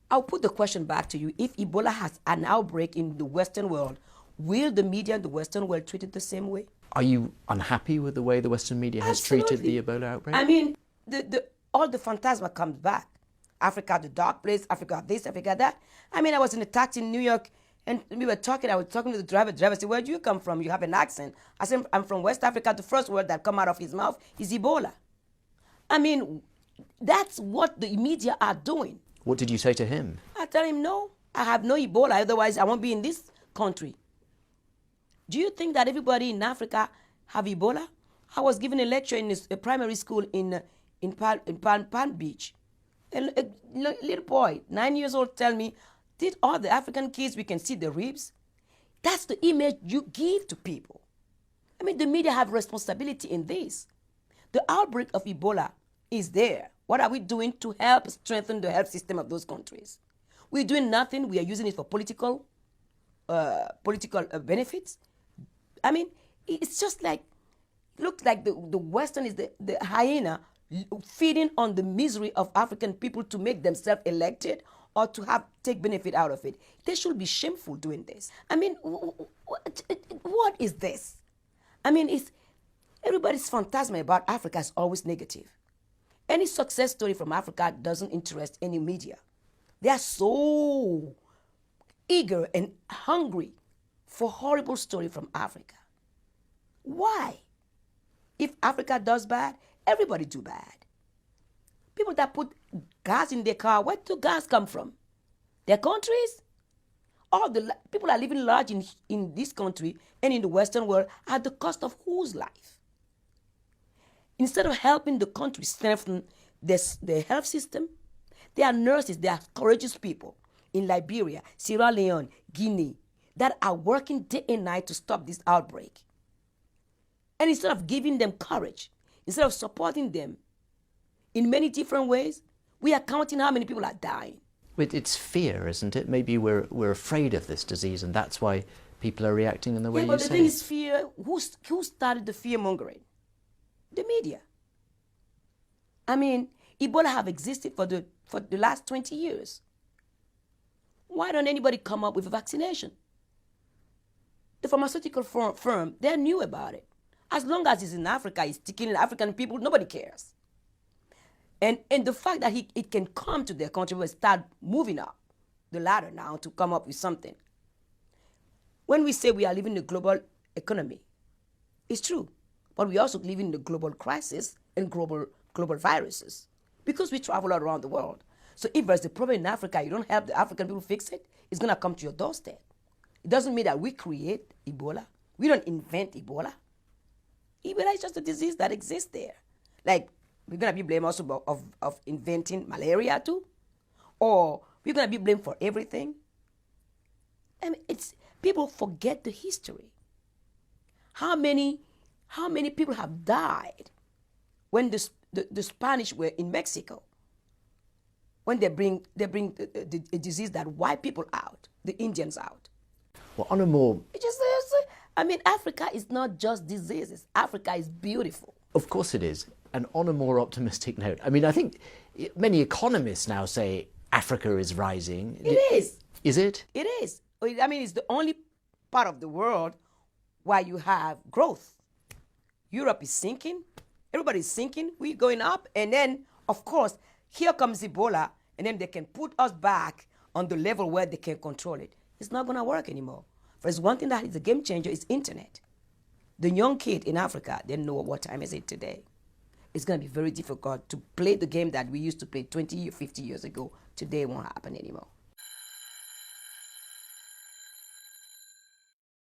I'll put the question back to you. If Ebola has an outbreak in the Western world, will the media in the Western world treat it the same way? Are you unhappy with the way the Western media has treated the Ebola outbreak? I mean, all the phantasma comes back. Africa, the dark place, Africa this, Africa that. I mean, I was in a taxi in New York and we were talking, I was talking to the driver. The driver said, where do you come from? You have an accent. I said, I'm from West Africa. The first word that come out of his mouth is Ebola. I mean, that's what the media are doing. What did you say to him? I tell him, no, I have no Ebola, otherwise I won't be in this country. Do you think that everybody in Africa have Ebola? I was giving a lecture in a primary school in Palm Beach. A little boy, 9 years old, tell me, did all the African kids, we can see the ribs? That's the image you give to people. I mean, the media have responsibility in this. The outbreak of Ebola is there. What are we doing to help strengthen the health system of those countries? We're doing nothing. We are using it for political benefits. I mean, it's just like, looks like the Western is the hyena feeding on the misery of African people to make themselves elected or to take benefit out of it. They should be shameful doing this. I mean, what is this? I mean, everybody's phantasma about Africa is always negative. Any success story from Africa doesn't interest any media. They are so eager and hungry for horrible story from Africa. Why? If Africa does bad, everybody do bad. People that put gas in their car, where do gas come from? Their countries? All the people are living large in this country and in the Western world at the cost of whose life? Instead of helping the country strengthen their health system, there are nurses, there are courageous people in Liberia, Sierra Leone, Guinea, that are working day and night to stop this outbreak. And instead of giving them courage, instead of supporting them in many different ways, we are counting how many people are dying. It's fear, isn't it? Maybe we're afraid of this disease and that's why people are reacting in the way you say. But the thing is fear. Who started the fear-mongering? The media. I mean, Ebola have existed for the last 20 years. Why don't anybody come up with a vaccination? The pharmaceutical firm, they knew about it. As long as it's in Africa, it's killing African people, nobody cares. And the fact that it can come to their country will start moving up the ladder now to come up with something. When we say we are living in a global economy, it's true. But we also live in the global crisis and global viruses because we travel around the world. So if there's a problem in Africa, you don't help the African people fix it, it's going to come to your doorstep. It doesn't mean that we create Ebola. We don't invent Ebola. Ebola is just a disease that exists there. Like, we're going to be blamed also of inventing malaria too? Or we're going to be blamed for everything? I mean, people forget the history. How many people have died when the Spanish were in Mexico? When they bring a disease that wiped people out, the Indians out. Well, on a more... I mean, Africa is not just diseases. Africa is beautiful. Of course it is. And on a more optimistic note, I mean, I think many economists now say Africa is rising. It is. Is it? It is. I mean, it's the only part of the world where you have growth. Europe is sinking. Everybody's sinking. We're going up. And then, of course, here comes Ebola. And then they can put us back on the level where they can control it. It's not going to work anymore. There's one thing that is a game changer is internet. The young kid in Africa, they know what time is it today. It's going to be very difficult to play the game that we used to play 20 or 50 years ago. Today it won't happen anymore.